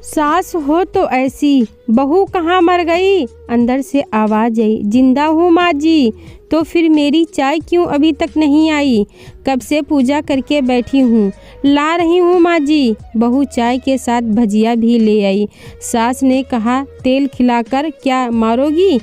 सास हो तो ऐसी, बहू कहाँ मर गई? अंदर से आवाज आई, जिंदा हूँ माँ जी। तो फिर मेरी चाय क्यों अभी तक नहीं आई? कब से पूजा करके बैठी हूँ, ला रही हूँ माँ जी। बहू चाय के साथ भजिया भी ले आई। सास ने कहा, तेल खिलाकर क्या मारोगी?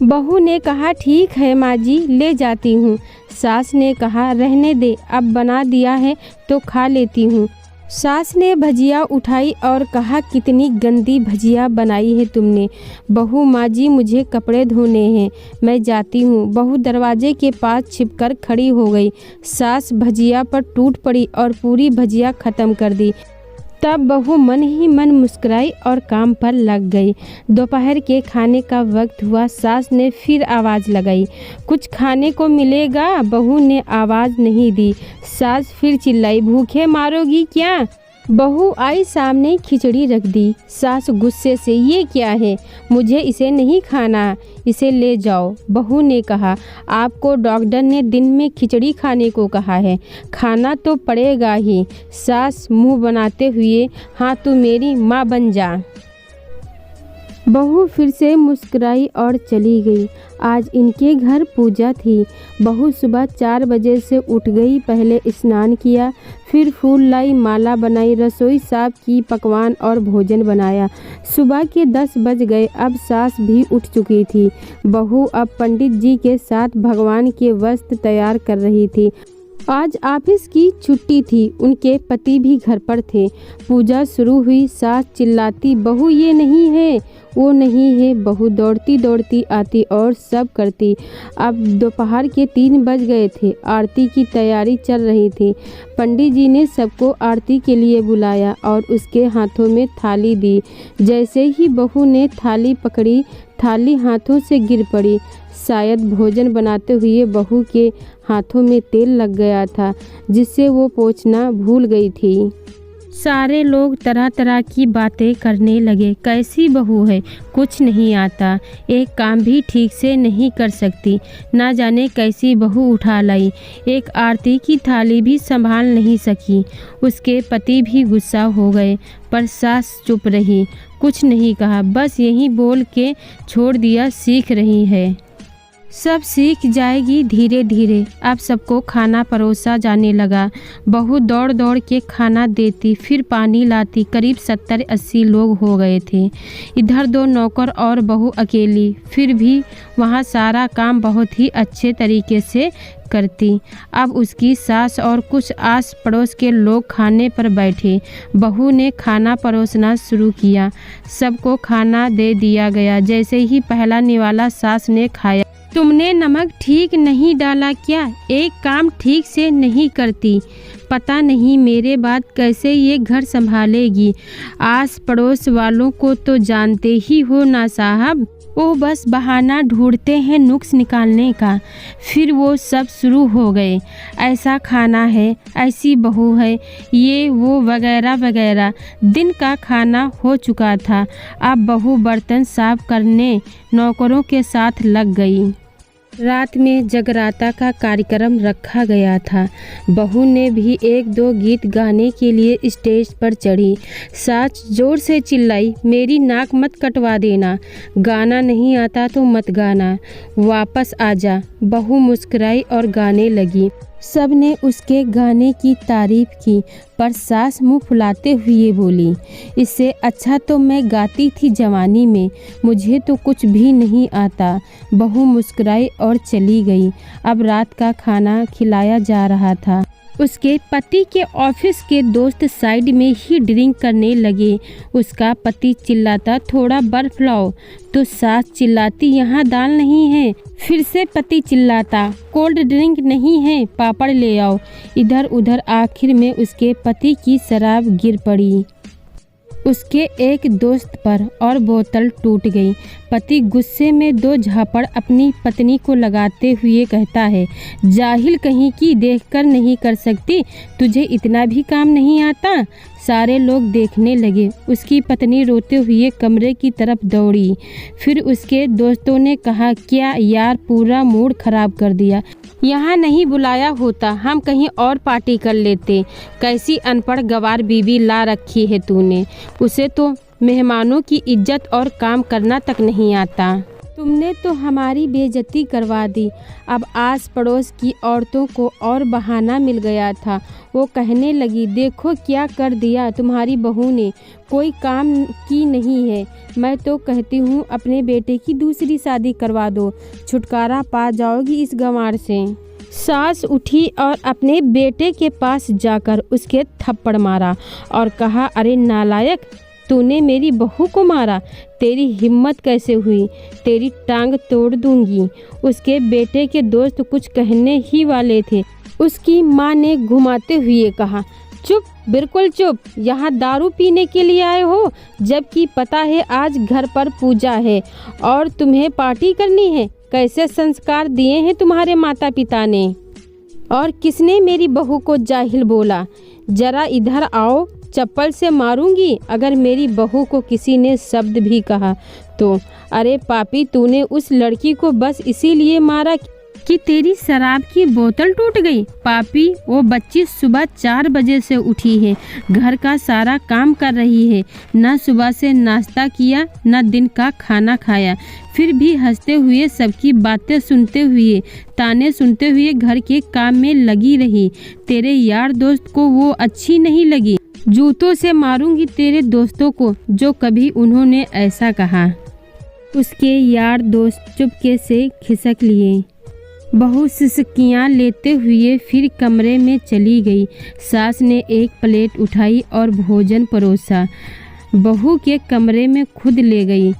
बहू ने कहा, ठीक है माँ जी, ले जाती हूँ। सास ने कहा, रहने दे, अब बना दिया है तो खा लेती हूँ। सास ने भजिया उठाई और कहा, कितनी गंदी भजिया बनाई है तुमने। बहू, माँ जी मुझे कपड़े धोने हैं, मैं जाती हूँ। बहू दरवाजे के पास छिपकर खड़ी हो गई। सास भजिया पर टूट पड़ी और पूरी भजिया ख़त्म कर दी। तब बहू मन ही मन मुस्कुराई और काम पर लग गई। दोपहर के खाने का वक्त हुआ। सास ने फिर आवाज़ लगाई, कुछ खाने को मिलेगा? बहू ने आवाज़ नहीं दी। सास फिर चिल्लाई, भूखे मारोगी क्या? बहू आई सामने, खिचड़ी रख दी। सास गुस्से से, ये क्या है? मुझे इसे नहीं खाना, इसे ले जाओ। बहू ने कहा, आपको डॉक्टर ने दिन में खिचड़ी खाने को कहा है, खाना तो पड़ेगा ही। सास मुंह बनाते हुए, हाँ तू मेरी माँ बन जा। बहू फिर से मुस्कुराई और चली गई। आज इनके घर पूजा थी। बहू सुबह 4 बजे से उठ गई। पहले स्नान किया, फिर फूल लाई, माला बनाई, रसोई साफ की, पकवान और भोजन बनाया। सुबह के 10 बज गए। अब सास भी उठ चुकी थी। बहू अब पंडित जी के साथ भगवान के वस्त्र तैयार कर रही थी। आज ऑफिस की छुट्टी थी। उनके पति भी घर पर थे। पूजा शुरू हुई। सास चिल्लाती, बहू ये नहीं है, वो नहीं है। बहू दौड़ती दौड़ती आती और सब करती। अब दोपहर के 3 बज गए थे। आरती की तैयारी चल रही थी। पंडित जी ने सबको आरती के लिए बुलाया और उसके हाथों में थाली दी। जैसे ही बहू ने थाली पकड़ी, थाली हाथों से गिर पड़ी। शायद भोजन बनाते हुए बहू के हाथों में तेल लग गया था, जिससे वो पोंछना भूल गई थी। सारे लोग तरह तरह की बातें करने लगे। कैसी बहू है, कुछ नहीं आता, एक काम भी ठीक से नहीं कर सकती, ना जाने कैसी बहू उठा लाई, एक आरती की थाली भी संभाल नहीं सकी। उसके पति भी गुस्सा हो गए, पर सास चुप रही, कुछ नहीं कहा, बस यही बोल के छोड़ दिया, सीख रही है, सब सीख जाएगी धीरे धीरे। अब सबको खाना परोसा जाने लगा। बहू दौड़ दौड़ के खाना देती, फिर पानी लाती। करीब 70-80 लोग हो गए थे। इधर 2 नौकर और बहू अकेली। फिर भी वहाँ सारा काम बहुत ही अच्छे तरीके से करती। अब उसकी सास और कुछ आस पड़ोस के लोग खाने पर बैठे। बहू ने खाना परोसना शुरू किया। सबको खाना दे दिया गया। जैसे ही पहला निवाला सास ने खाया, तुमने नमक ठीक नहीं डाला क्या? एक काम ठीक से नहीं करती, पता नहीं मेरे बाद कैसे ये घर संभालेगी। आस पड़ोस वालों को तो जानते ही हो ना साहब, वो बस बहाना ढूंढते हैं नुक्स निकालने का। फिर वो सब शुरू हो गए, ऐसा खाना है, ऐसी बहू है, ये वो वगैरह वगैरह। दिन का खाना हो चुका था। अब बहू बर्तन साफ करने नौकरों के साथ लग गई। रात में जगराता का कार्यक्रम रखा गया था। बहू ने भी 1-2 गीत गाने के लिए स्टेज पर चढ़ी। सास जोर से चिल्लाई, मेरी नाक मत कटवा देना, गाना नहीं आता तो मत गाना, वापस आ जा। बहू मुस्कुराई और गाने लगी। सब ने उसके गाने की तारीफ की, पर सास मुंह फुलाते हुए बोली, इससे अच्छा तो मैं गाती थी जवानी में, मुझे तो कुछ भी नहीं आता। बहू मुस्कुराई और चली गई। अब रात का खाना खिलाया जा रहा था। उसके पति के ऑफिस के दोस्त साइड में ही ड्रिंक करने लगे। उसका पति चिल्लाता, थोड़ा बर्फ लाओ, तो सास चिल्लाती, यहाँ दाल नहीं है। फिर से पति चिल्लाता, कोल्ड ड्रिंक नहीं है, पापड़ ले आओ। इधर उधर आखिर में उसके पति की शराब गिर पड़ी उसके एक दोस्त पर और बोतल टूट गई। पति गुस्से में 2 झापड़ अपनी पत्नी को लगाते हुए कहता है, जाहिल कहीं की, देखकर नहीं कर सकती, तुझे इतना भी काम नहीं आता। सारे लोग देखने लगे। उसकी पत्नी रोते हुए कमरे की तरफ दौड़ी। फिर उसके दोस्तों ने कहा, क्या यार, पूरा मूड खराब कर दिया। यहाँ नहीं बुलाया होता, हम कहीं और पार्टी कर लेते। कैसी अनपढ़ गवार बीवी ला रखी है तूने। उसे तो मेहमानों की इज्जत और काम करना तक नहीं आता। तुमने तो हमारी बेइज्जती करवा दी। अब आस पड़ोस की औरतों को और बहाना मिल गया था। वो कहने लगी, देखो क्या कर दिया तुम्हारी बहू ने, कोई काम की नहीं है। मैं तो कहती हूँ अपने बेटे की दूसरी शादी करवा दो, छुटकारा पा जाओगी इस गंवार से। सास उठी और अपने बेटे के पास जाकर उसके थप्पड़ मारा और कहा, अरे नालायक, तूने मेरी बहू को मारा, तेरी हिम्मत कैसे हुई, तेरी टांग तोड़ दूंगी। उसके बेटे के दोस्त कुछ कहने ही वाले थे। उसकी माँ ने घुमाते हुए कहा, चुप, बिल्कुल चुप, यहाँ दारू पीने के लिए आए हो, जबकि पता है आज घर पर पूजा है और तुम्हें पार्टी करनी है। कैसे संस्कार दिए हैं तुम्हारे माता पिता ने। और किसने मेरी बहू को जाहिल बोला। जरा इधर आओ, चप्पल से मारूंगी अगर मेरी बहू को किसी ने शब्द भी कहा तो। अरे पापी, तूने उस लड़की को बस इसीलिए मारा कि तेरी शराब की बोतल टूट गई। पापी, वो बच्ची सुबह 4 बजे से उठी है, घर का सारा काम कर रही है, ना सुबह से नाश्ता किया, ना दिन का खाना खाया, फिर भी हंसते हुए सबकी बातें सुनते हुए, ताने सुनते हुए घर के काम में लगी रही। तेरे यार दोस्त को वो अच्छी नहीं लगी। जूतों से मारूंगी तेरे दोस्तों को जो कभी उन्होंने ऐसा कहा। उसके यार दोस्त चुपके से खिसक लिए। बहू सिसकियां लेते हुए फिर कमरे में चली गई। सास ने एक प्लेट उठाई और भोजन परोसा, बहू के कमरे में खुद ले गई।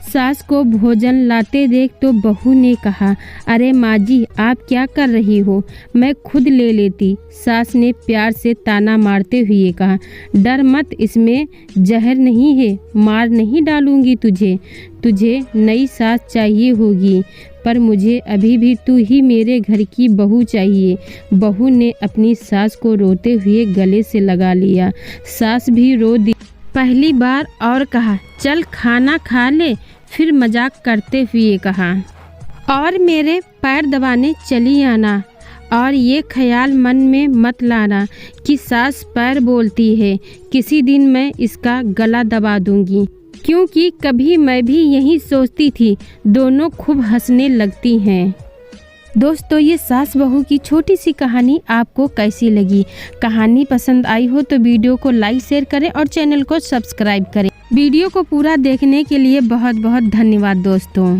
सास को भोजन लाते देख तो बहू ने कहा, अरे माँ जी, आप क्या कर रही हो, मैं खुद ले लेती। सास ने प्यार से ताना मारते हुए कहा, डर मत, इसमें जहर नहीं है, मार नहीं डालूंगी तुझे। तुझे नई सास चाहिए होगी, पर मुझे अभी भी तू ही मेरे घर की बहू चाहिए। बहू ने अपनी सास को रोते हुए गले से लगा लिया। सास भी रो दी पहली बार और कहा, चल खाना खा ले। फिर मजाक करते हुए कहा, और मेरे पैर दबाने चली आना, और ये ख्याल मन में मत लाना कि सास पैर बोलती है, किसी दिन मैं इसका गला दबा दूंगी। क्योंकि कभी मैं भी यही सोचती थी। दोनों खूब हंसने लगती हैं। दोस्तों, ये सास बहू की छोटी सी कहानी आपको कैसी लगी? कहानी पसंद आई हो तो वीडियो को लाइक शेयर करें और चैनल को सब्सक्राइब करें। वीडियो को पूरा देखने के लिए बहुत बहुत धन्यवाद दोस्तों।